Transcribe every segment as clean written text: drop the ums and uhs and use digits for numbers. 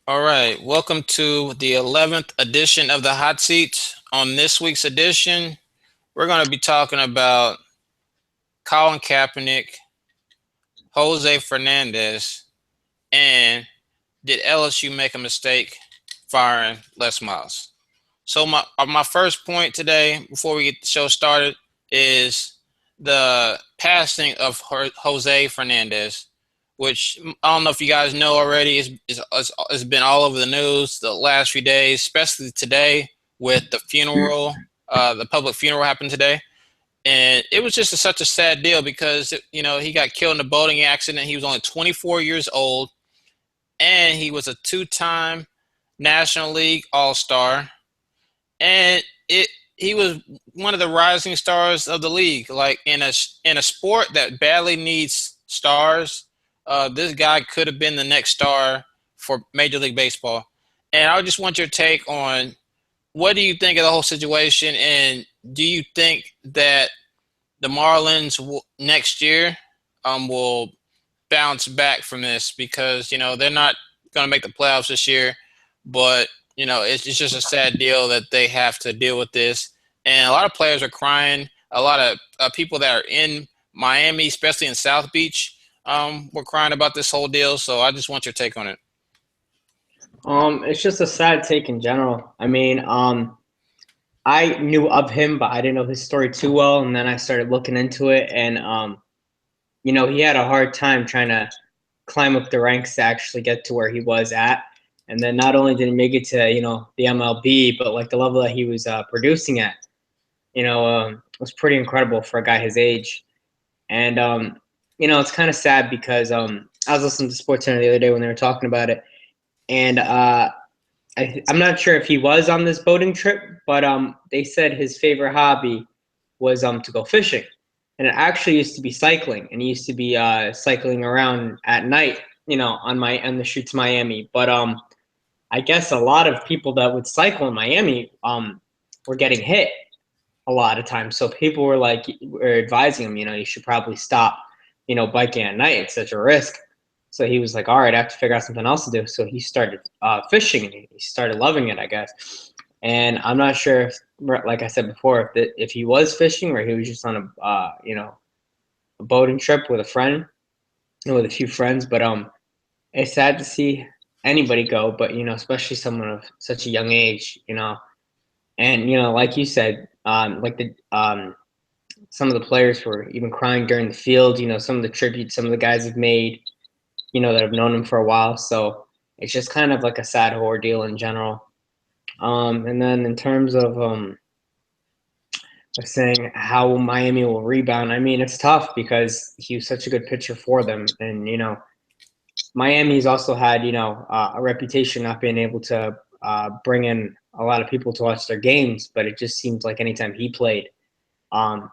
All right, welcome to the 11th edition of the Hot Seat. On this week's edition, we're going to be talking about Colin Kaepernick, Jose Fernandez, and did LSU make a mistake firing Les Miles? So my first point today, before we get the show started, is the passing of Jose Fernandez, which I don't know if you guys know already. It's been all over the news the last few days, especially today with the funeral. The public funeral happened today, and it was just such a sad deal because he got killed in a boating accident. He was only 24 years old, and he was a two-time National League All-Star, and it he was one of the rising stars of the league. Like in a sport that badly needs stars, this guy could have been the next star for Major League Baseball. And I just want your take on what do you think of the whole situation, and do you think that the Marlins next year will bounce back from this because they're not going to make the playoffs this year, but it's just a sad deal that they have to deal with this. And a lot of players are crying. A lot of people that are in Miami, especially in South Beach, were crying about this whole deal. So I just want your take on it. It's just a sad take in general. I knew of him, but I didn't know his story too well, and then I started looking into it, and he had a hard time trying to climb up the ranks to actually get to where he was at. And then not only did he make it to the MLB, but like the level that he was producing at, was pretty incredible for a guy his age. And it's kind of sad because I was listening to SportsCenter the other day when they were talking about it, and I'm not sure if he was on this boating trip, but they said his favorite hobby was to go fishing, and it actually used to be cycling, and he used to be cycling around at night, on the shoot to Miami. But I guess a lot of people that would cycle in Miami were getting hit a lot of times. So people were advising him, you should probably stop, biking at night. It's such a risk. So he was like, all right, I have to figure out something else to do. So he started fishing, and he started loving it, I guess. And I'm not sure if, like I said before, if he was fishing or he was just on a boating trip with a friend, with a few friends. But it's sad to see anybody go, but especially someone of such a young age, and like you said, some of the players were even crying during the field. Some of the tributes some of the guys have made, that have known him for a while. So it's just kind of like a sad ordeal in general. And then in terms of saying how Miami will rebound, I mean, it's tough because he was such a good pitcher for them, and Miami's also had a reputation not being able to bring in a lot of people to watch their games, but it just seems like anytime he played, um,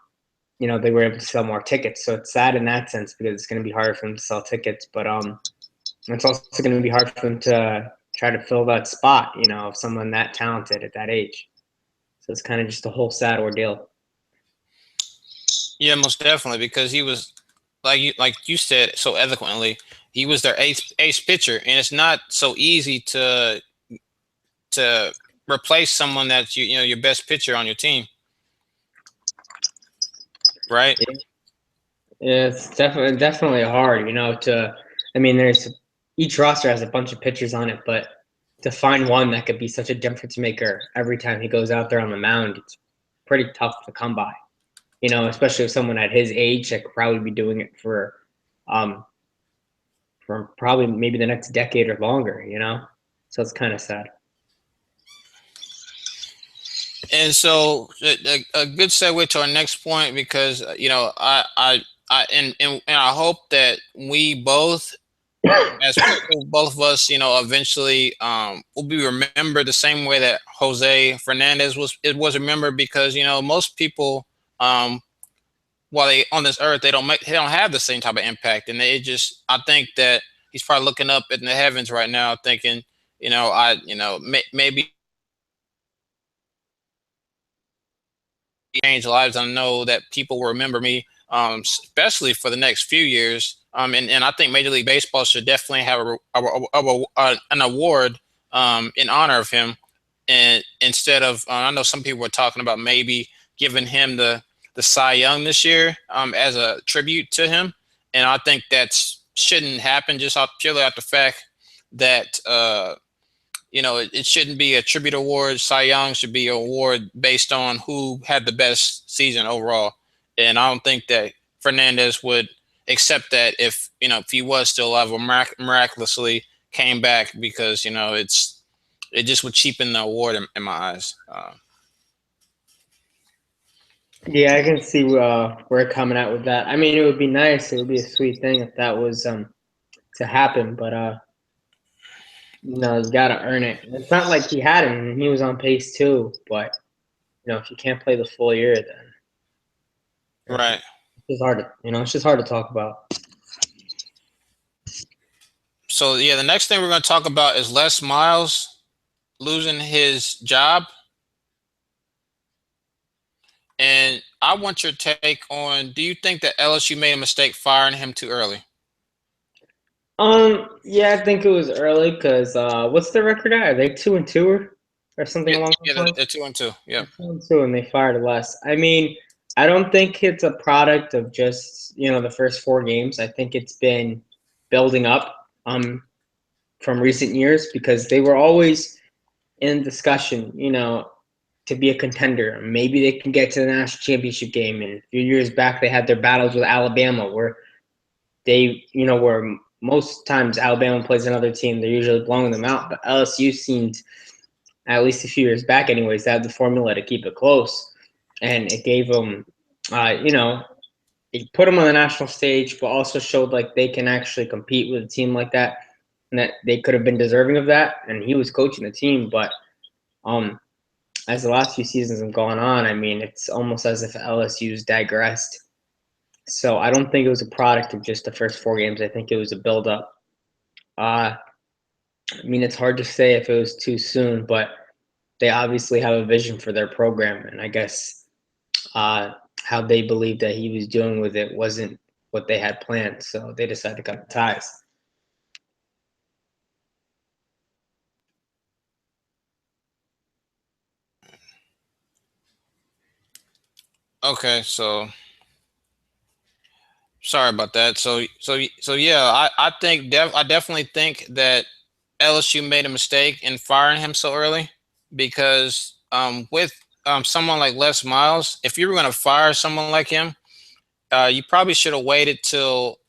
they were able to sell more tickets. So it's sad in that sense because it's going to be harder for them to sell tickets, but it's also going to be hard for them to try to fill that spot, of someone that talented at that age. So it's kind of just a whole sad ordeal. Yeah, most definitely because he was like you said so eloquently. He was their ace pitcher, and it's not so easy to replace someone that's your best pitcher on your team, right? It's definitely hard, to. I mean, there's each roster has a bunch of pitchers on it, but to find one that could be such a difference maker every time he goes out there on the mound, it's pretty tough to come by. Especially if someone at his age that could probably be doing it um, for probably maybe the next decade or longer. So it's kind of sad. And so a good segue to our next point because and I hope that we both as people, both of us, eventually will be remembered the same way that Jose Fernandez was remembered because most people while they on this earth they don't have the same type of impact, and they just I think that he's probably looking up in the heavens right now thinking maybe change lives. I know that people will remember me, especially for the next few years. And I think Major League Baseball should definitely have an award in honor of him, and instead of I know some people were talking about maybe giving him the Cy Young this year as a tribute to him, and I think that shouldn't happen just purely out the fact that it shouldn't be a tribute award. Cy Young should be an award based on who had the best season overall, and I don't think that Fernandez would accept that if he was still alive or miraculously came back because it just would cheapen the award in my eyes. Yeah, I can see where we're coming at with that. I mean, it would be nice. It would be a sweet thing if that was to happen, but you got to earn it. It's not like he had it, and he was on pace too. But if you can't play the full year, then Right. it's just hard to it's just hard to talk about. So yeah, the next thing we're going to talk about is Les Miles losing his job, and I want your take on: do you think that LSU made a mistake firing him too early? Yeah, I think it was early because what's the record at? Are they 2-2 or something Yeah, along those yeah, lines? they're 2-2. Yep. 2-2, and they fired less. I mean, I don't think it's a product of just the first 4 games. I think it's been building up from recent years because they were always in discussion, to be a contender. Maybe they can get to the national championship game. And a few years back, they had their battles with Alabama, where where most times Alabama plays another team, they're usually blowing them out. But LSU seemed, at least a few years back, anyways, to have the formula to keep it close, and it gave them, it put them on the national stage, but also showed like they can actually compete with a team like that, and that they could have been deserving of that. And he was coaching the team, but as the last few seasons have gone on, I mean, it's almost as if LSU's digressed. So I don't think it was a product of just the first 4 games. I think it was a build-up. I mean, it's hard to say if it was too soon, but they obviously have a vision for their program, and I guess how they believed that he was doing with it wasn't what they had planned, so they decided to cut the ties. Okay, so sorry about that. So yeah, I definitely think that LSU made a mistake in firing him so early because with someone like Les Miles, if you were going to fire someone like him, you probably should have waited till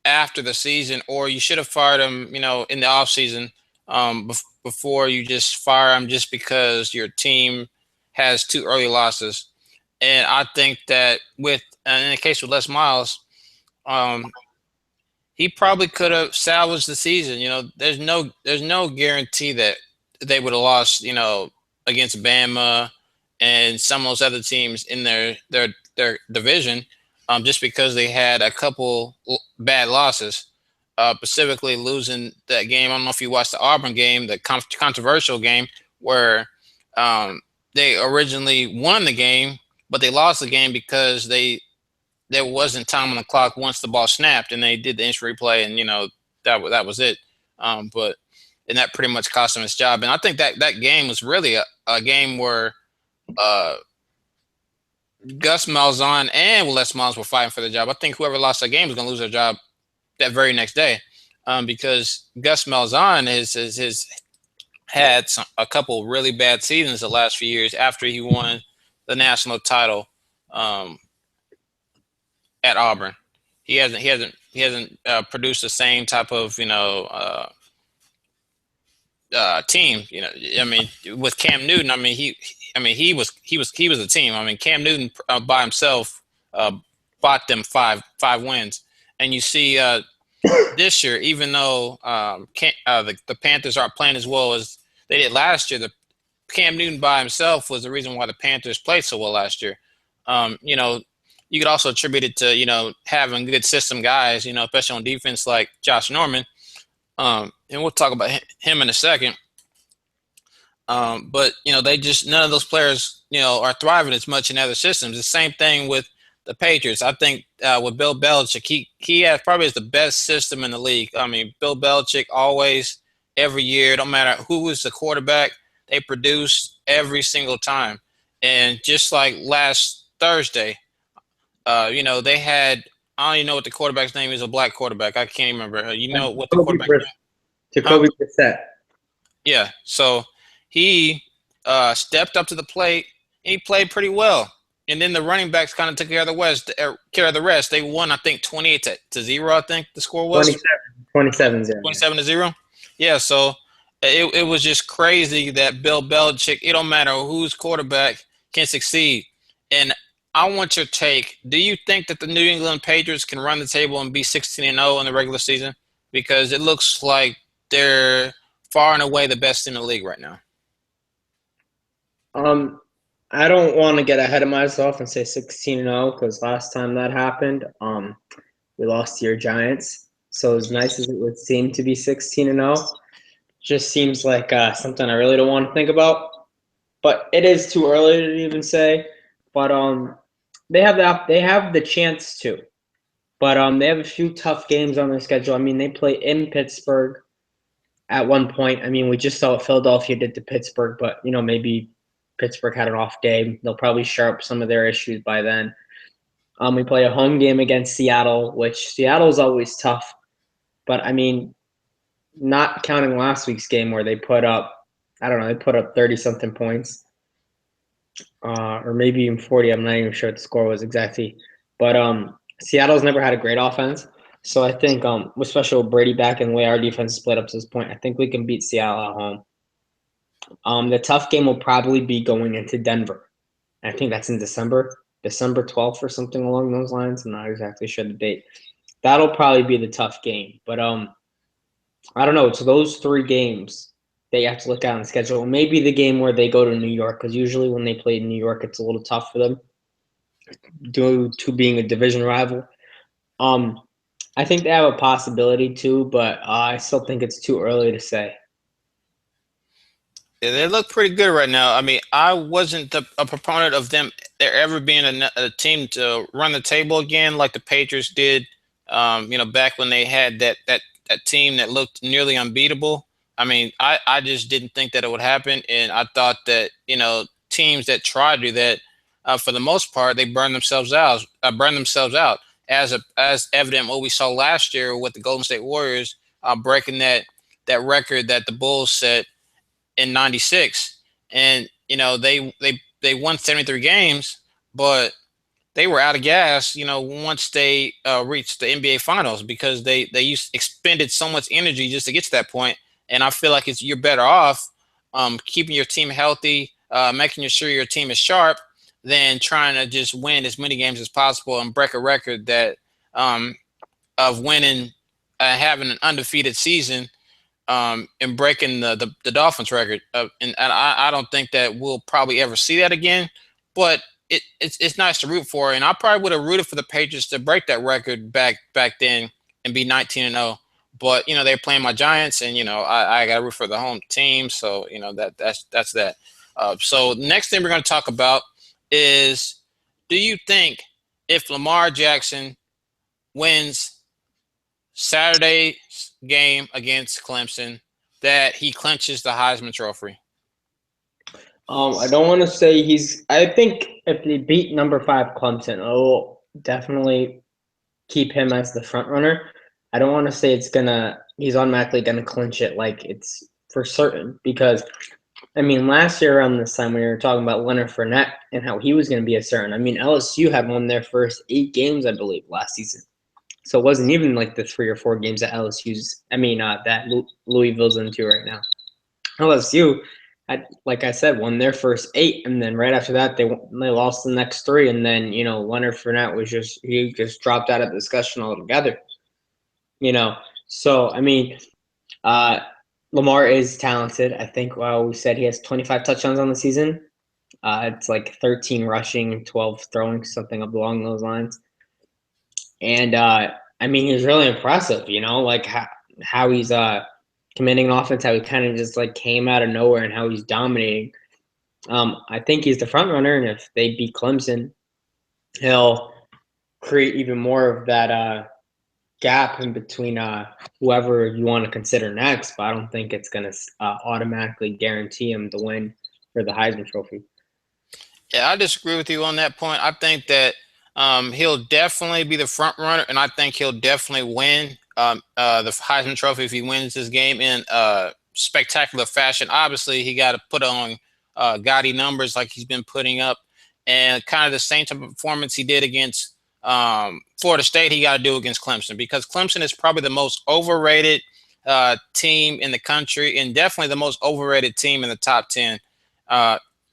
after the season, or you should have fired him, in the off season, before you just fire him just because your team has 2 early losses. And I think that in the case with Les Miles, um, he probably could have salvaged the season. There's no guarantee that they would have lost, against Bama and some of those other teams in their division, just because they had a couple bad losses. Specifically losing that game. I don't know if you watched the Auburn game, the controversial game where they originally won the game, but they lost the game because there wasn't time on the clock once the ball snapped, and they did the instant replay, and that was it. But and that pretty much cost him his job. And I think that game was really a game where uh, Gus Malzahn and Les Miles were fighting for the job. I think whoever lost that game was going to lose their job that very next day, because Gus Malzahn has had a couple really bad seasons the last few years after he won the national title. At Auburn. He hasn't produced the same type of team. I mean, with Cam Newton, I mean he was a team. I mean, Cam Newton by himself bought them five wins, and you see this year, even though the Panthers aren't playing as well as they did last year, the Cam Newton by himself was the reason why the Panthers played so well last year. You know, you could also attribute it to having good system guys, especially on defense like Josh Norman. And we'll talk about him in a second. But they just none of those players are thriving as much in other systems. The same thing with the Patriots. I think with Bill Belichick, he has probably the best system in the league. I mean, Bill Belichick always every year. Don't matter who was the quarterback, they produce every single time. And just like last Thursday, they had, I don't even know what the quarterback's name is, a black quarterback. I can't even remember. You know what the quarterback name? Huh? Jacoby Brissett. Yeah. So he stepped up to the plate. And he played pretty well. And then the running backs kind of took care of the rest. They won, I think, 28 to 0. I think the score was 27, 0. 27 to 0. Yeah. So it was just crazy that Bill Belichick. It don't matter whose quarterback can succeed. And I want your take. Do you think that the New England Patriots can run the table and be 16-0 in the regular season? Because it looks like they're far and away the best in the league right now. I don't want to get ahead of myself and say 16-0 because last time that happened, we lost to your Giants. So as nice as it would seem to be 16-0, just seems like something I really don't want to think about. But it is too early to even say. But they have the chance to. But they have a few tough games on their schedule. I mean, they play in Pittsburgh at one point. I mean, we just saw what Philadelphia did to Pittsburgh, but maybe Pittsburgh had an off day. They'll probably shore up some of their issues by then. We play a home game against Seattle, which Seattle's always tough. But I mean, not counting last week's game where they put up, I don't know, they put up 30 something points, or maybe even 40. I'm not even sure what the score was exactly. But Seattle's never had a great offense. So I think, especially with Brady back and the way our defense is split up to this point, I think we can beat Seattle at home. The tough game will probably be going into Denver. I think that's in December 12th or something along those lines. I'm not exactly sure the date. That'll probably be the tough game. But I don't know. It's those three games that you have to look at on the schedule. Maybe the game where they go to New York, because usually when they play in New York, it's a little tough for them due to being a division rival. Um, I think they have a possibility too, but I still think it's too early to say. Yeah, they look pretty good right now. I mean, I wasn't a proponent of them there ever being a team to run the table again like the Patriots did. Back when they had that team that looked nearly unbeatable. I mean, I just didn't think that it would happen, and I thought that teams that try to do that, for the most part, they burn themselves out. As evident what we saw last year with the Golden State Warriors breaking that record that the Bulls set in '96, and they won 73 games, but they were out of gas. Once they reached the NBA Finals because they expended so much energy just to get to that point. And I feel like you're better off keeping your team healthy, making sure your team is sharp, than trying to just win as many games as possible and break a record that of winning, having an undefeated season, and breaking the Dolphins record. And I don't think that we'll probably ever see that again. But it's nice to root for, and I probably would have rooted for the Patriots to break that record back then and be 19-0. But they're playing my Giants, and I got to root for the home team. So that's that. So next thing we're going to talk about is, do you think if Lamar Jackson wins Saturday's game against Clemson, that he clinches the Heisman Trophy? I don't want to say he's. I think if they beat number 5 Clemson, it'll definitely keep him as the front runner. I don't want to say he's automatically gonna clinch it like it's for certain because I mean last year around this time we were talking about Leonard Fournette and how he was gonna be a certain. I mean LSU had won their first 8 games I believe last season, so it wasn't even like the 3 or 4 games that LSU's. I mean that Louisville's into right now. LSU, like I said, won their first 8, and then right after that, they lost the next 3, and then Leonard Fournette he just dropped out of the discussion altogether. So I mean, uh, Lamar is talented. I think we said he has 25 touchdowns on the season. It's like 13 rushing, 12 throwing, something along those lines. And I mean, he's really impressive. Like how he's commanding an offense, how he kind of just like came out of nowhere, and how he's dominating. I think he's the front runner, and if they beat Clemson, he'll create even more of that gap in between whoever you want to consider next, but I don't think it's going to automatically guarantee him the win for the Heisman Trophy. Yeah, I disagree with you on that point. I think that he'll definitely be the front runner, and I think he'll definitely win the Heisman Trophy if he wins this game in spectacular fashion. Obviously, he got to put on gaudy numbers like he's been putting up, and kind of the same type of performance he did against Florida State. He got to do against Clemson because Clemson is probably the most overrated team in the country, and definitely the most overrated team in the top 10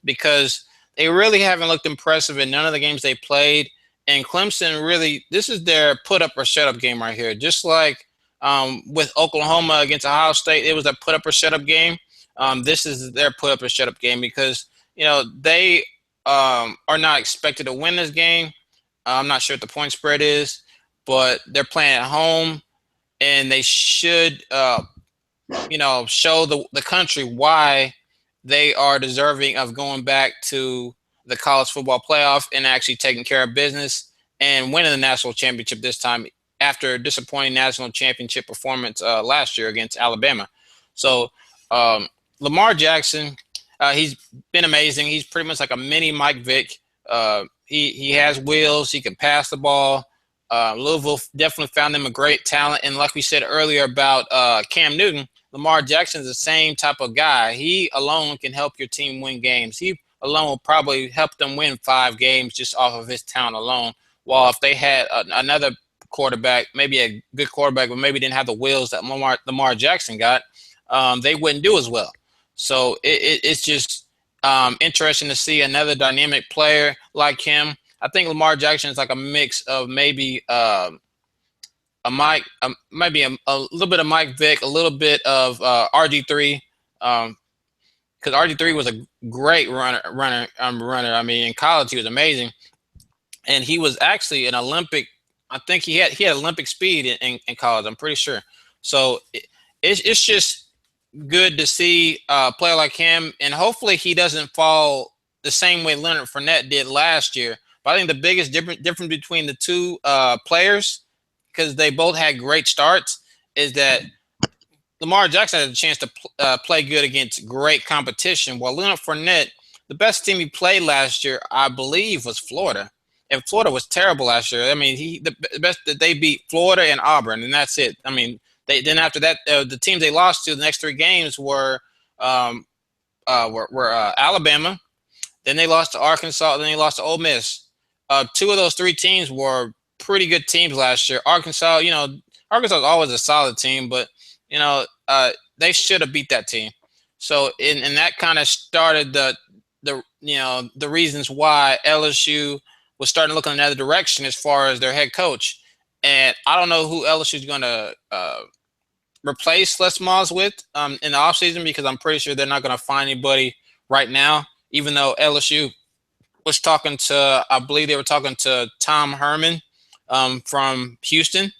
because they really haven't looked impressive in none of the games they played. And Clemson really, this is their put up or shut up game right here. Just like with Oklahoma against Ohio State, it was a put up or shut up game. This is their put up or shut up game because, they are not expected to win this game. I'm not sure what the point spread is, but they're playing at home and they should, show the country why they are deserving of going back to the college football playoff and actually taking care of business and winning the national championship this time after a disappointing national championship performance last year against Alabama. So um, Lamar Jackson, he's been amazing. He's pretty much like a mini Mike Vick. He has wheels. He can pass the ball. Louisville definitely found him a great talent. And like we said earlier about Cam Newton, Lamar Jackson is the same type of guy. He alone can help your team win games. He alone will probably help them win 5 games just off of his talent alone. While if they had another quarterback, maybe a good quarterback, but maybe didn't have the wheels that Lamar Jackson got, they wouldn't do as well. So it's just interesting to see another dynamic player like him. I think Lamar Jackson is like a mix of maybe a Mike, maybe a little bit of Mike Vick, a little bit of RG3, because RG3 was a great runner. I mean, in college he was amazing, and he was actually an Olympic. I think he had Olympic speed in college. I'm pretty sure. So it's just good to see a player like him, and hopefully he doesn't fall the same way Leonard Fournette did last year. But I think the biggest difference between the two players, because they both had great starts, is that Lamar Jackson had a chance to play good against great competition, while Leonard Fournette, the best team he played last year, I believe, was Florida. And Florida was terrible last year. I mean, the best that they beat Florida and Auburn, and that's it. I mean, then after that, the teams they lost to the next 3 games were Alabama. Then they lost to Arkansas. Then they lost to Ole Miss. 2 of those 3 teams were pretty good teams last year. Arkansas, Arkansas is always a solid team, but they should have beat that team. So, and that kind of started the reasons why LSU was starting to look in another direction as far as their head coach. And I don't know who LSU is going to replace Les Miles with in the offseason because I'm pretty sure they're not going to find anybody right now, even though LSU was talking to, I believe they were talking to Tom Herman from Houston.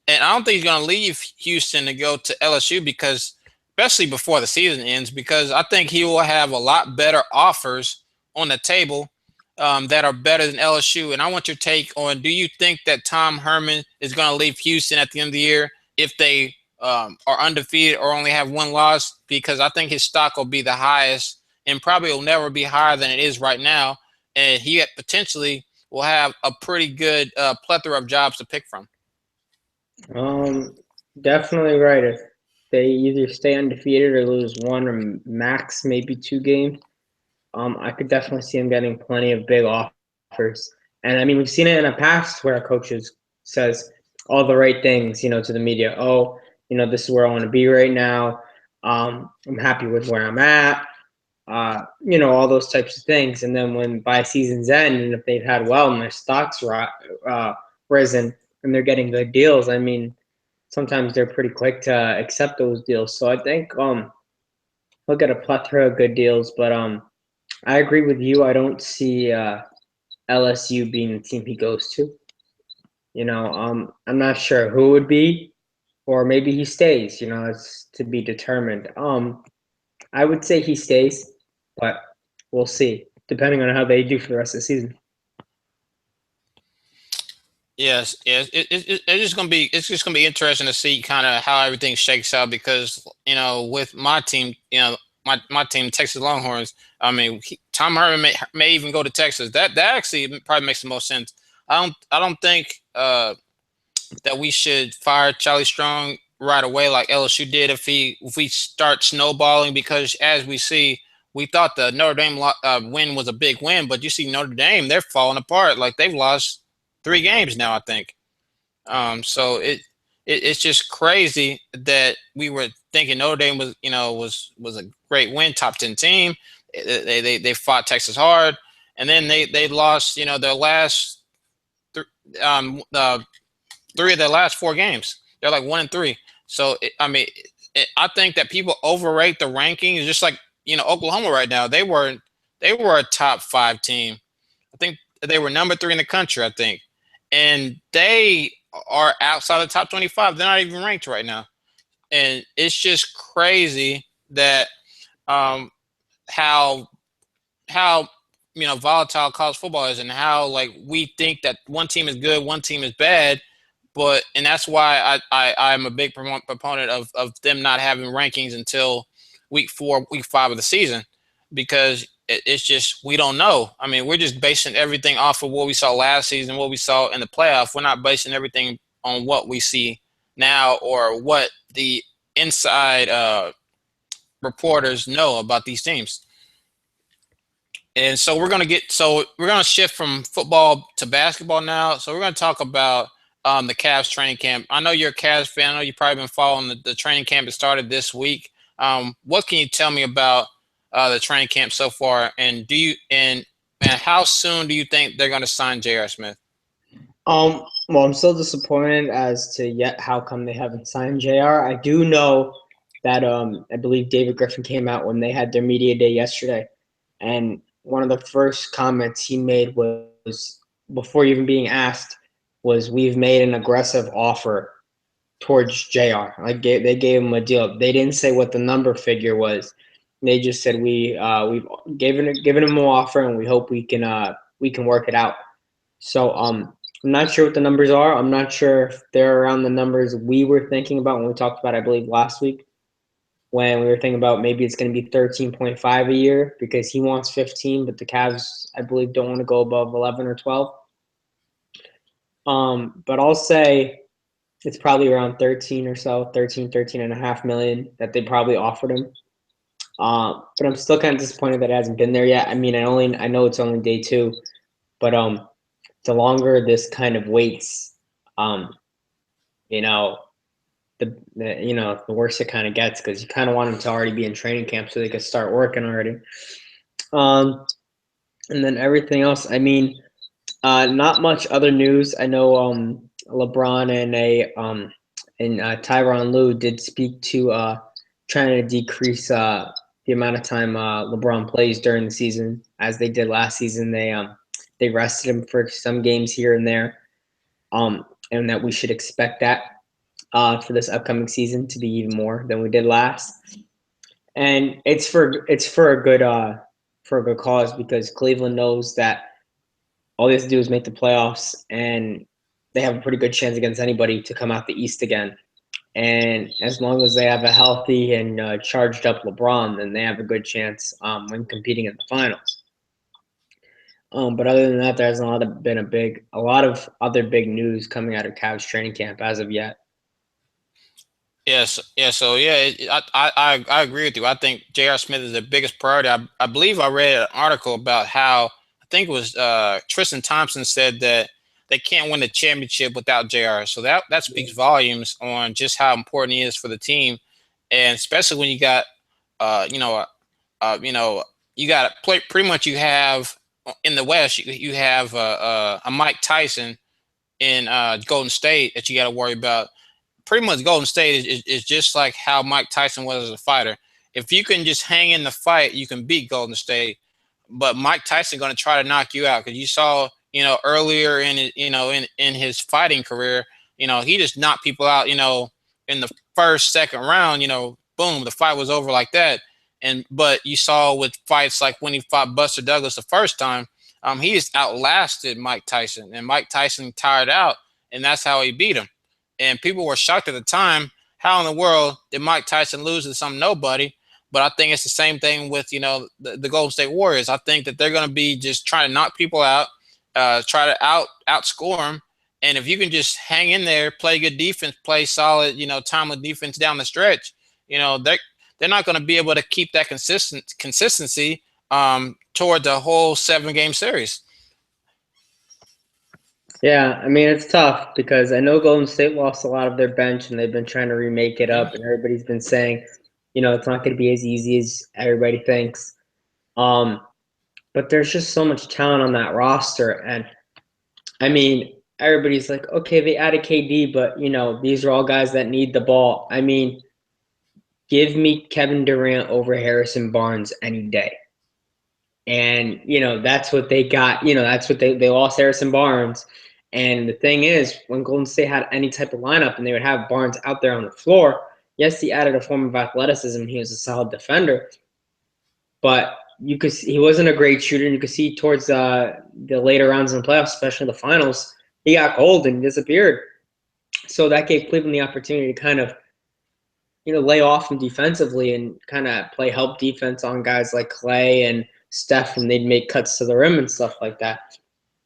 And I don't think he's going to leave Houston to go to LSU because, especially before the season ends, because I think he will have a lot better offers on the table that are better than LSU. And I want your take on, do you think that Tom Herman is going to leave Houston at the end of the year if they are undefeated or only have 1 loss? Because I think his stock will be the highest and probably will never be higher than it is right now. And he potentially will have a pretty good plethora of jobs to pick from. Definitely right. If they either stay undefeated or lose 1 or max maybe 2 games, I could definitely see him getting plenty of big offers. And I mean, we've seen it in the past where a coach says all the right things, to the media. Oh, this is where I want to be right now. I'm happy with where I'm at. All those types of things. And then when by season's end, and if they've had well and their stocks risen and they're getting good deals, I mean, sometimes they're pretty quick to accept those deals. So I think he'll get a plethora of good deals. But I agree with you. I don't see LSU being the team he goes to. I'm not sure who it would be, or maybe he stays. It's to be determined. I would say he stays, but we'll see, depending on how they do for the rest of the season. Yes. It's just gonna be interesting to see kind of how everything shakes out because with my team, my team, Texas Longhorns. I mean, Tom Herman may even go to Texas. That actually probably makes the most sense. I don't think that we should fire Charlie Strong right away like LSU did if we start snowballing because as we see. We thought the Notre Dame win was a big win, but you see Notre Dame, they're falling apart. Like they've lost 3 games now, I think. So it's just crazy that we were thinking Notre Dame was a great win, top 10 team. They fought Texas hard, and then they lost their last th- uh, 3 of their last 4 games. They're like 1-3. So I mean, I think that people overrate the rankings, just like Oklahoma right now. They were a top 5 team. I think they were number 3 in the country. I think, and they are outside the top 25. They're not even ranked right now, and it's just crazy that um, how how volatile college football is, and how like we think that one team is good, one team is bad, and that's why I'm a big proponent of them not having rankings until week 4, week 5 of the season, because it's just we don't know. I mean, we're just basing everything off of what we saw last season, what we saw in the playoff. We're not basing everything on what we see now or what the inside reporters know about these teams. And so we're gonna shift from football to basketball now. So we're gonna talk about the Cavs training camp. I know you're a Cavs fan. I know you've probably been following the training camp that started this week. What can you tell me about the training camp so far? And and how soon do you think they're gonna sign J.R. Smith? Well, I'm still disappointed as to yet how come they haven't signed JR. I do know that I believe David Griffin came out when they had their media day yesterday, and one of the first comments he made was before even being asked was we've made an aggressive offer towards JR. Like they gave him a deal. They didn't say what the number figure was. They just said we've given him an offer and we hope we can work it out. So I'm not sure what the numbers are. I'm not sure if they're around the numbers we were thinking about when we talked about, I believe, last week when we were thinking about maybe it's going to be 13.5 a year because he wants 15, but the Cavs, I believe, don't want to go above 11 or 12. But I'll say it's probably around 13 or so, 13 and a half million that they probably offered him. But I'm still kind of disappointed that it hasn't been there yet. I mean, I know it's only day 2, but the longer this kind of waits, um, you know, the worse it kind of gets because you kind of want them to already be in training camp so they could start working already. Um, and then everything else, I mean, not much other news. I know LeBron and Tyronn Lue did speak to trying to decrease the amount of time LeBron plays during the season, as they did last season. They rested him for some games here and there, and that we should expect that for this upcoming season to be even more than we did last. And it's for a good cause because Cleveland knows that all they have to do is make the playoffs, and they have a pretty good chance against anybody to come out the East again. And as long as they have a healthy and charged up LeBron, then they have a good chance when competing in the finals. But other than that, there hasn't been a lot of other big news coming out of Cavs training camp as of yet. Yes, yeah. So yeah, I agree with you. I think J.R. Smith is the biggest priority. I believe I read an article about how I think it was Tristan Thompson said that they can't win the championship without J.R. So that speaks volumes on just how important he is for the team, and especially when you got uh you know uh, you know you got pretty much you have in the West you have a Mike Tyson in Golden State that you got to worry about. Pretty much Golden State is just like how Mike Tyson was as a fighter. If you can just hang in the fight, you can beat Golden State. But Mike Tyson going to try to knock you out because you saw, earlier in his, in his fighting career, he just knocked people out, in the first, second round, boom, the fight was over like that. But you saw with fights like when he fought Buster Douglas the first time, he just outlasted Mike Tyson, and Mike Tyson tired out and that's how he beat him. And people were shocked at the time. How in the world did Mike Tyson lose to some nobody? But I think it's the same thing with the Golden State Warriors. I think that they're going to be just trying to knock people out, try to outscore them. And if you can just hang in there, play good defense, play solid, timely defense down the stretch, they're not going to be able to keep that consistency toward the whole 7 game series. Yeah, I mean it's tough because I know Golden State lost a lot of their bench and they've been trying to remake it up, and everybody's been saying, it's not going to be as easy as everybody thinks. Um, but there's just so much talent on that roster, and I mean everybody's like, okay, they added KD, but these are all guys that need the ball. I mean, give me Kevin Durant over Harrison Barnes any day. And that's what they got. That's what they lost Harrison Barnes. And the thing is, when Golden State had any type of lineup and they would have Barnes out there on the floor, yes, he added a form of athleticism. He was a solid defender, but you could see he wasn't a great shooter. And you could see towards the later rounds in the playoffs, especially the finals, he got cold and disappeared. So that gave Cleveland the opportunity to kind of lay off him defensively and kind of play help defense on guys like Clay and Steph, and they'd make cuts to the rim and stuff like that.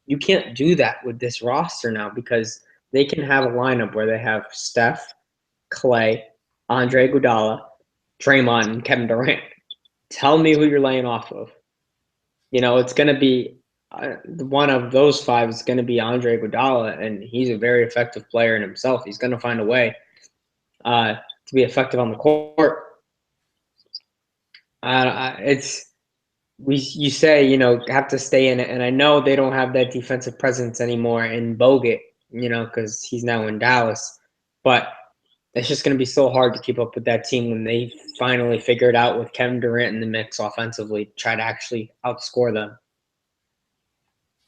You can't do that with this roster now because they can have a lineup where they have Steph, Clay, Andre Iguodala, Draymond, and Kevin Durant. Tell me who you're laying off of. It's going to be one of those five is going to be Andre Iguodala, and he's a very effective player in himself. He's going to find a way to be effective on the court. It's you say have to stay in it, and I know they don't have that defensive presence anymore in Bogut, because he's now in Dallas, but it's just going to be so hard to keep up with that team when they finally figure it out with Kevin Durant in the mix offensively, try to actually outscore them.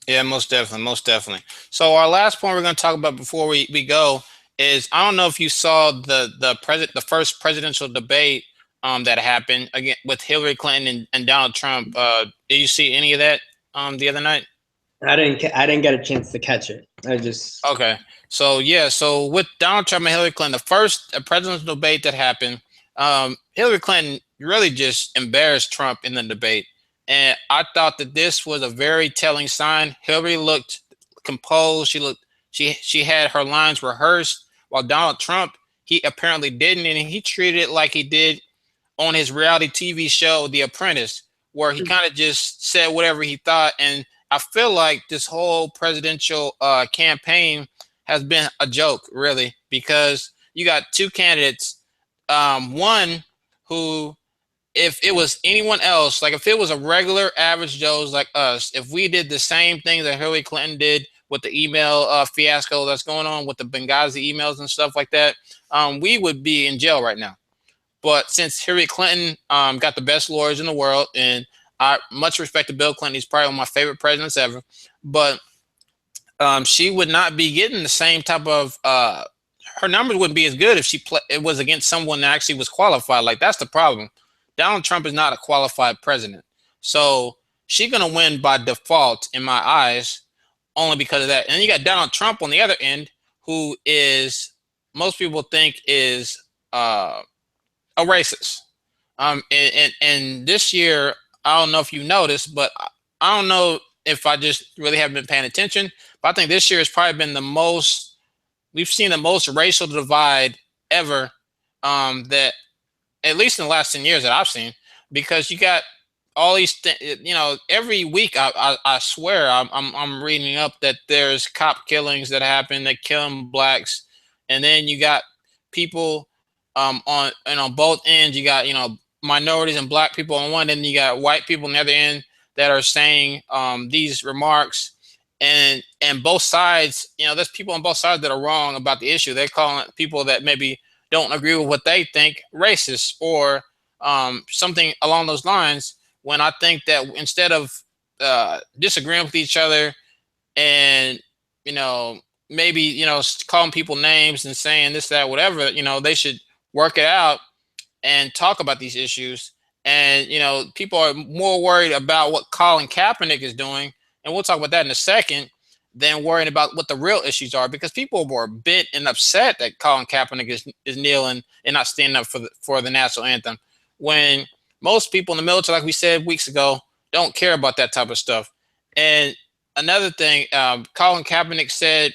Yeah, most definitely, most definitely. So our last point we're going to talk about before we go is I don't know if you saw the first presidential debate that happened again with Hillary Clinton and Donald Trump. Did you see any of that the other night? I didn't get a chance to catch it. I just Okay. So yeah, so with Donald Trump and Hillary Clinton, the first presidential debate that happened, Hillary Clinton really just embarrassed Trump in the debate. And I thought that this was a very telling sign. Hillary looked composed. She had her lines rehearsed, while Donald Trump, he apparently didn't, and he treated it like he did on his reality TV show, The Apprentice, where he kind of just said whatever he thought. And I feel like this whole presidential campaign has been a joke, really, because you got two candidates. One who, if it was anyone else, like if it was a regular average Joe's like us, if we did the same thing that Hillary Clinton did with the email fiasco that's going on with the Benghazi emails and stuff like that, we would be in jail right now. But since Hillary Clinton got the best lawyers in the world, and I much respect to Bill Clinton, he's probably one of my favorite presidents ever, but she would not be getting the same type of her numbers wouldn't be as good if it was against someone that actually was qualified. Like that's the problem. Donald Trump is not a qualified president, so she's gonna win by default in my eyes, only because of that. And then you got Donald Trump on the other end, who is most people think is a racist. And this year, I don't know if you noticed, but I don't know if I just really haven't been paying attention. But I think this year has probably been the most we've seen the most racial divide ever. That at least in the last 10 years that I've seen, because you got all these, every week I swear I'm reading up that there's cop killings that happen that killing blacks, and then you got people on both ends. You got minorities and black people on one end, you got white people on the other end that are saying these remarks, and both sides. There's people on both sides that are wrong about the issue. They're calling people that maybe don't agree with what they think racist or something along those lines. When I think that instead of disagreeing with each other and maybe calling people names and saying this, that, whatever, they should work it out and talk about these issues. And people are more worried about what Colin Kaepernick is doing, and we'll talk about that in a second. than worrying about what the real issues are, because people were bent and upset that Colin Kaepernick is kneeling and not standing up for the national anthem, when most people in the military, like we said weeks ago, don't care about that type of stuff. And another thing, Colin Kaepernick said,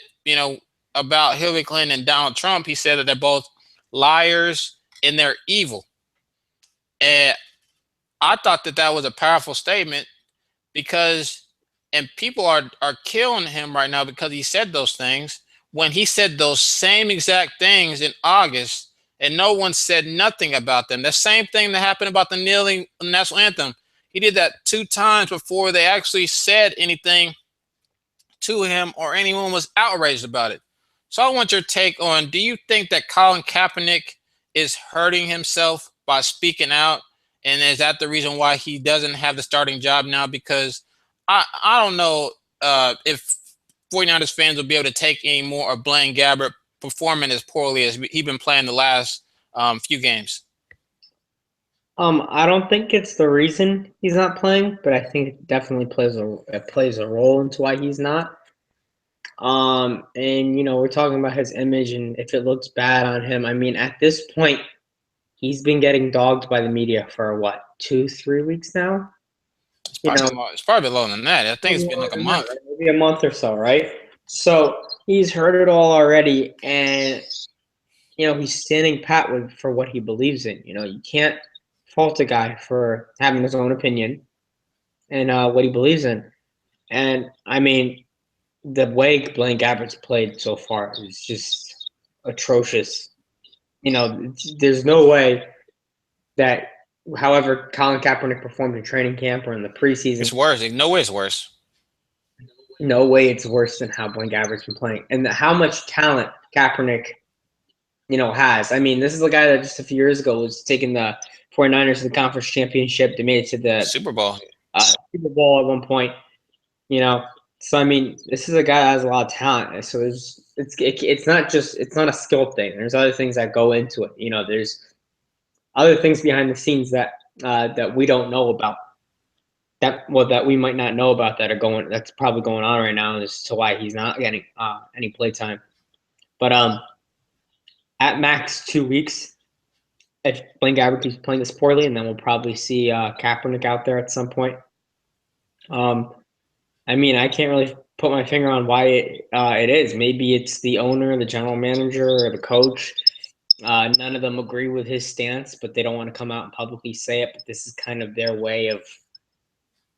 about Hillary Clinton and Donald Trump, he said that they're both liars and they're evil. And I thought that that was a powerful statement, because and people are killing him right now because he said those things, when he said those same exact things in August and no one said nothing about them. The same thing that happened about the kneeling on the national anthem. He did that 2 times before they actually said anything to him or anyone was outraged about it. So I want your take on, do you think that Colin Kaepernick is hurting himself by speaking out? And is that the reason why he doesn't have the starting job now? Because I don't know if 49ers fans will be able to take any more of Blaine Gabbert performing as poorly as he's been playing the last few games. I don't think it's the reason he's not playing, but I think it definitely plays a role into why he's not. And we're talking about his image and if it looks bad on him. I mean, at this point, he's been getting dogged by the media for what, 2, 3 weeks now? You know, It's probably lower than that. I think it's maybe been longer like a than that, month. right? Maybe a month or so, right? So he's heard it all already, and he's standing pat for what he believes in. You can't fault a guy for having his own opinion and what he believes in. And I mean, the way Blaine Gabbert's played so far is just atrocious. There's no way that, however Colin Kaepernick performed in training camp or in the It's preseason, worse. No way it's worse. no way it's worse than how Blaine Gabbert's been playing and how much talent Kaepernick, has. I mean, this is a guy that just a few years ago was taking the 49ers to the conference championship. They made it to the Super Bowl. Super Bowl at one point. You know, so I mean, this is a guy that has a lot of talent. So it's not a skill thing. There's other things that go into it. There's other things behind the scenes that we don't know about. That we might not know about that's probably going on right now as to why he's not getting any play time. But at max 2 weeks, if Blaine Gabbert keeps playing this poorly, and then we'll probably see Kaepernick out there at some point. I mean, I can't really put my finger on why it is. Maybe it's the owner, the general manager, or the coach. None of them agree with his stance, but they don't want to come out and publicly say it. But this is kind of their way of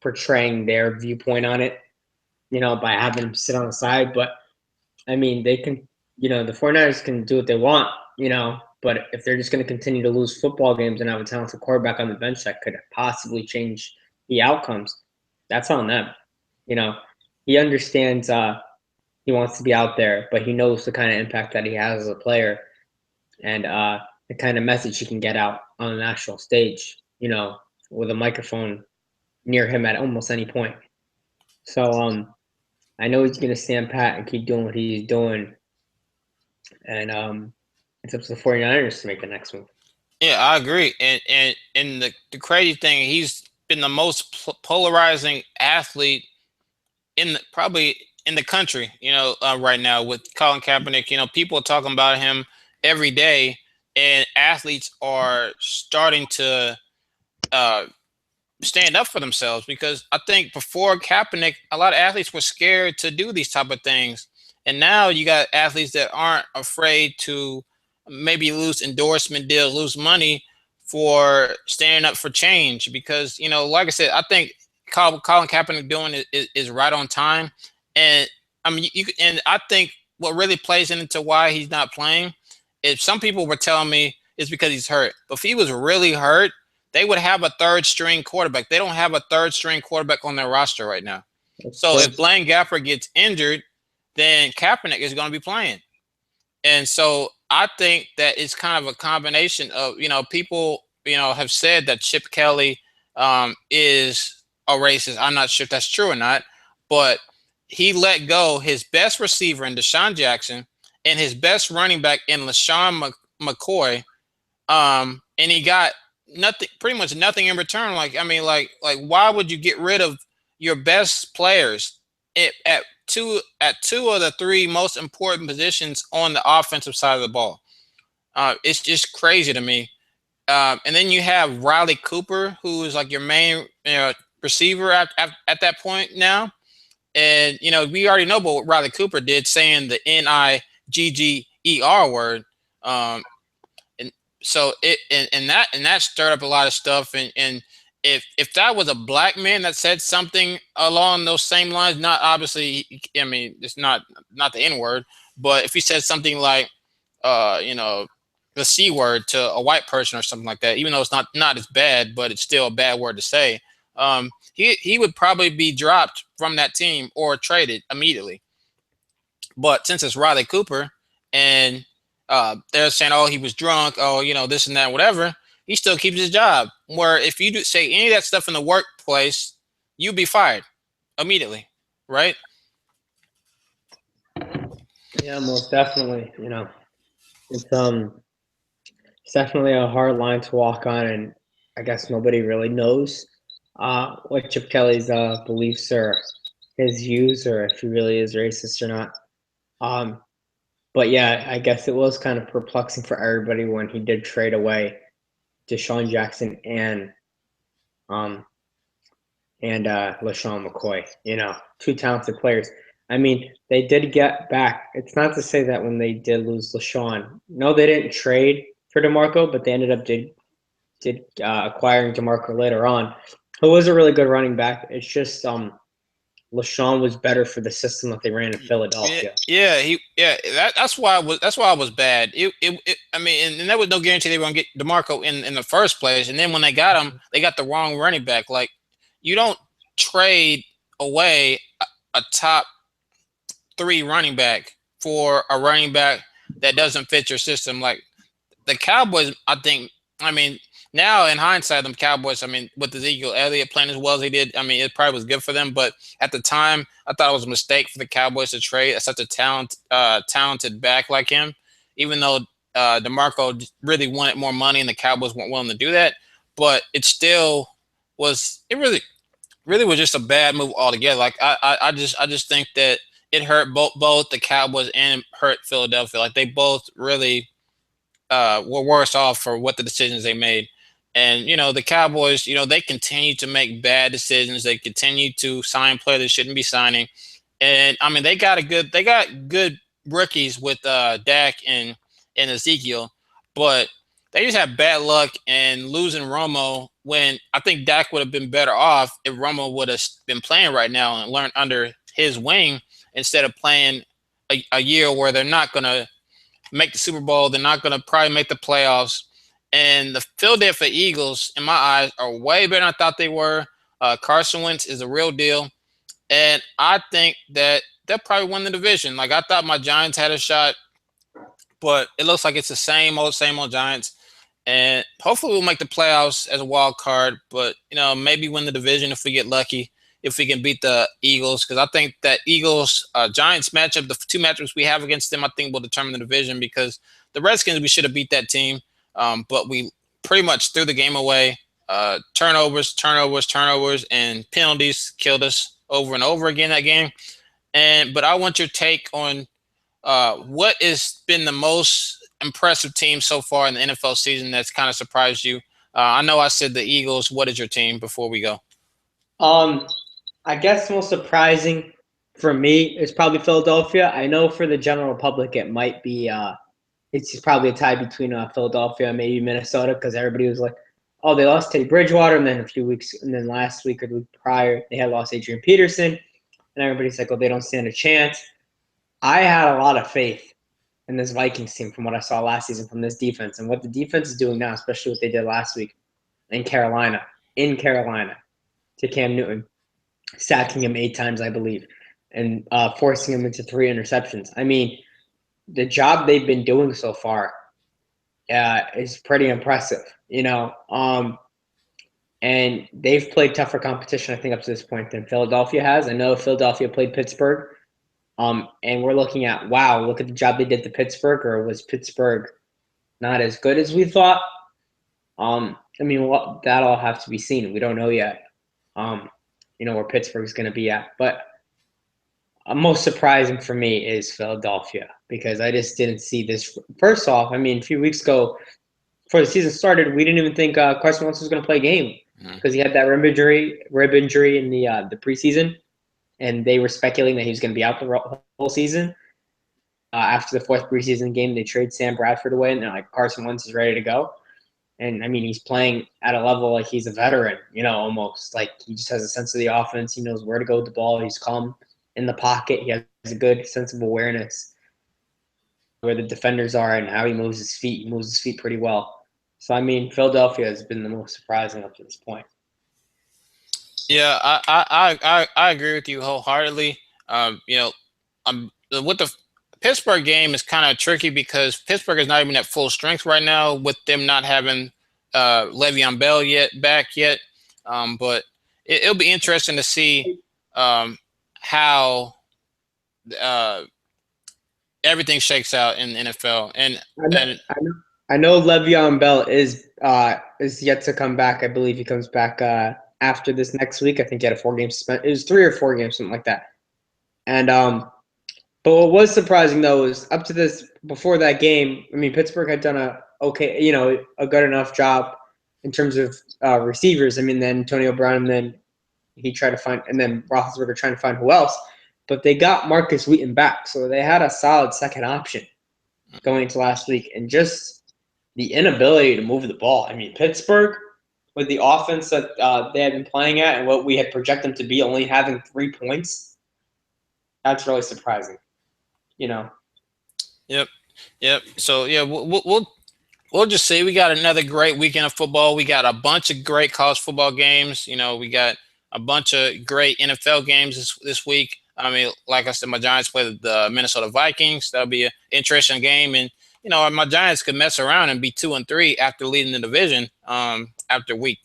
portraying their viewpoint on it, by having him sit on the side. But I mean, they can, the 49ers can do what they want, but if they're just going to continue to lose football games and have a talented quarterback on the bench that could possibly change the outcomes, that's on them. He understands he wants to be out there, but he knows the kind of impact that he has as a player and the kind of message he can get out on the national stage, with a microphone near him at almost any point. So I know he's going to stand pat and keep doing what he's doing. And it's up to the 49ers to make the next move. Yeah, I agree. And the crazy thing, he's been the most polarizing athlete probably in the country. Right now with Colin Kaepernick. People are talking about him every day, and athletes are starting to stand up for themselves, because I think before Kaepernick, a lot of athletes were scared to do these type of things, and now you got athletes that aren't afraid to maybe lose endorsement deals, lose money for standing up for change. Because like I said, I think Colin Kaepernick doing is right on time, and I mean and I think what really plays into why he's not playing, if some people were telling me it's because he's hurt, but if he was really hurt, they would have a third string quarterback. They don't have a third string quarterback on their roster right now. So if Blaine Gabbert gets injured, then Kaepernick is going to be playing. And so I think that it's kind of a combination of, people, have said that Chip Kelly is a racist. I'm not sure if that's true or not, but he let go his best receiver in Deshaun Jackson and his best running back in LaShawn McCoy. And he got nothing, pretty much nothing in return. Like, I mean, like why would you get rid of your best players at two of the three most important positions on the offensive side of the ball. It's just crazy to me. And then you have Riley Cooper, who is like your main receiver at that point now. And we already know what Riley Cooper did, saying the Nigger word. Um, and so and that stirred up a lot of stuff. And if that was a black man that said something along those same lines, not obviously, I mean, it's not the N word, but if he said something like, uh, you know, the C word to a white person or something like that, even though it's not as bad, but it's still a bad word to say. He would probably be dropped from that team or traded immediately. But since it's Riley Cooper, and they're saying, oh, he was drunk, oh, this and that, whatever, he still keeps his job. Where if you do say any of that stuff in the workplace, you'd be fired immediately, right? Yeah, most definitely. It's it's definitely a hard line to walk on, and I guess nobody really knows what Chip Kelly's beliefs or his views, or if he really is racist or not. Um, but yeah, I guess it was kind of perplexing for everybody when he did trade away Deshaun Jackson um, and LaShawn McCoy. Two talented players. I mean, they did get back. It's not to say that when they did lose LaShawn, no, they didn't trade for DeMarco, but they ended up did acquiring DeMarco later on, who was a really good running back. It's just LaShawn was better for the system that they ran in Yeah, Philadelphia. yeah, that's why I was bad. I mean, and there was no guarantee they were gonna get Demarco in the first place. And then when they got him, they got the wrong running back. Like, you don't trade away a top three running back for a running back that doesn't fit your system. Like, the Cowboys, I think. I mean, now in hindsight, them Cowboys. I mean, with Ezekiel Elliott playing as well as he did, I mean, it probably was good for them. But at the time, I thought it was a mistake for the Cowboys to trade such a talented back like him. Even though Demarco really wanted more money, and the Cowboys weren't willing to do that. But it still was. It really was just a bad move altogether. Like, I just think that it hurt both the Cowboys and hurt Philadelphia. Like, they both really were worse off for what the decisions they made. And the Cowboys, they continue to make bad decisions. They continue to sign players they shouldn't be signing. And I mean, they got good rookies with Dak and Ezekiel, but they just have bad luck and losing Romo when I think Dak would have been better off if Romo would have been playing right now and learned under his wing instead of playing a year where they're not going to make the Super Bowl. They're not going to probably make the playoffs. And the Philadelphia Eagles, in my eyes, are way better than I thought they were. Carson Wentz is a real deal. And I think that they'll probably win the division. Like, I thought my Giants had a shot, but it looks like it's the same old Giants. And hopefully we'll make the playoffs as a wild card, but maybe win the division if we get lucky, if we can beat the Eagles, because I think that Eagles Giants matchup, the two matchups we have against them, I think will determine the division, because the Redskins, we should have beat that team, but we pretty much threw the game away. Turnovers, and penalties killed us over and over again that game. But I want your take on what has been the most impressive team so far in the NFL season that's kind of surprised you? I know I said the Eagles. What is your team before we go? Um, I guess most surprising for me is probably Philadelphia. I know for the general public it might be it's probably a tie between Philadelphia and maybe Minnesota, because everybody was like, oh, they lost Teddy Bridgewater, and then a few weeks, and then last week or the week prior they had lost Adrian Peterson, and everybody's like, oh, they don't stand a chance. I had a lot of faith in this Vikings team from what I saw last season from this defense, and what the defense is doing now, especially what they did last week in Carolina to Cam Newton, sacking him 8 times, I believe, and forcing him into 3 interceptions. I mean, the job they've been doing so far is pretty impressive, and they've played tougher competition, I think, up to this point than Philadelphia has. I know Philadelphia played Pittsburgh, and we're looking at, wow, look at the job they did to Pittsburgh, or was Pittsburgh not as good as we thought? I mean, that'll have to be seen. We don't know yet, where Pittsburgh's going to be at. But Most surprising for me is Philadelphia because I just didn't see this. First off, I mean, a few weeks ago, before the season started, we didn't even think Carson Wentz was going to play a game Mm. because he had that rib injury in the preseason, and they were speculating that he was going to be out the whole season. After the fourth preseason game, they trade Sam Bradford away, and they're like, Carson Wentz is ready to go. And I mean, he's playing at a level like he's a veteran, almost like he just has a sense of the offense. He knows where to go with the ball. He's calm in the pocket. He has a good sense of awareness where the defenders are and how he moves his feet. He moves his feet pretty well. So I mean, Philadelphia has been the most surprising up to this point. Yeah, I agree with you wholeheartedly. With the Pittsburgh game is kind of tricky because Pittsburgh is not even at full strength right now with them not having Le'Veon Bell back yet. But it'll be interesting to see how uh, everything shakes out in the NFL. I know, And I know, I know Le'Veon Bell is yet to come back. I believe he comes back after this next week. I think he had a 4-game suspension. It was 3 or 4 games, something like that. And but what was surprising though is up to this before that game. I mean, Pittsburgh had done a good enough job in terms of receivers. I mean, then Antonio Brown, and then he tried to find, and then Roethlisberger trying to find who else. But they got Marcus Wheaton back, so they had a solid second option going into last week, and just the inability to move the ball. I mean, Pittsburgh with the offense that they had been playing at and what we had projected them to be, only having 3 points. That's really surprising. You know. yep, yep. So yeah, we'll just see. We got another great weekend of football. We got a bunch of great college football games. We got a bunch of great NFL games this week. I mean, like I said, my Giants play the Minnesota Vikings. That'll be an interesting game, and my Giants could mess around and be 2-3 after leading the division. After week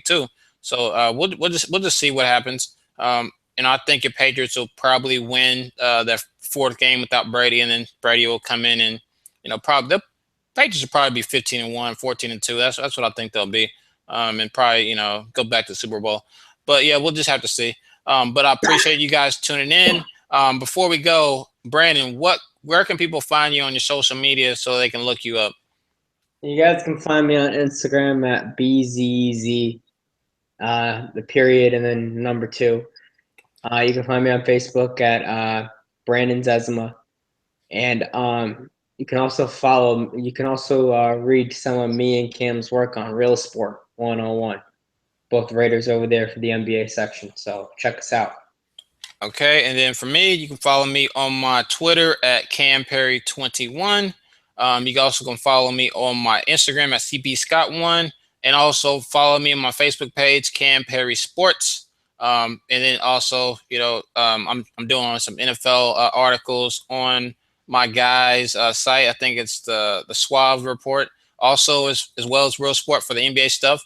two. So we'll just see what happens. And I think the Patriots will probably win their fourth game without Brady, and then Brady will come in and probably Patriots will probably be 15-1, 14-2. That's what I think they'll be, and probably go back to the Super Bowl. But yeah, we'll just have to see. But I appreciate you guys tuning in. Before we go, Brandon, where can people find you on your social media so they can look you up? You guys can find me on Instagram at BZZ, the period, and then number 2. You can find me on Facebook at Brandon Zezima. And you can also read some of me and Cam's work on Real Sport 101. Both writers over there for the NBA section. So check us out. Okay, and then for me, you can follow me on my Twitter at CamPerry21. You can also can follow me on my Instagram at CPScott1, and also follow me on my Facebook page, Cam Perry Sports. And then also, I'm doing some NFL articles on my guys' site. I think it's the Suave Report, also as well as Real Sport for the NBA stuff.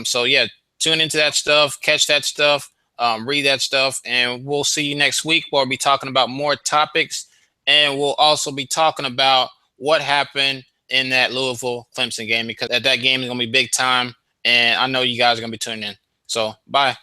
So yeah, tune into that stuff, catch that stuff. Read that stuff, and we'll see you next week. We'll be talking about more topics, and we'll also be talking about what happened in that Louisville Clemson game, because that game is going to be big time, and I know you guys are going to be tuning in. So, bye.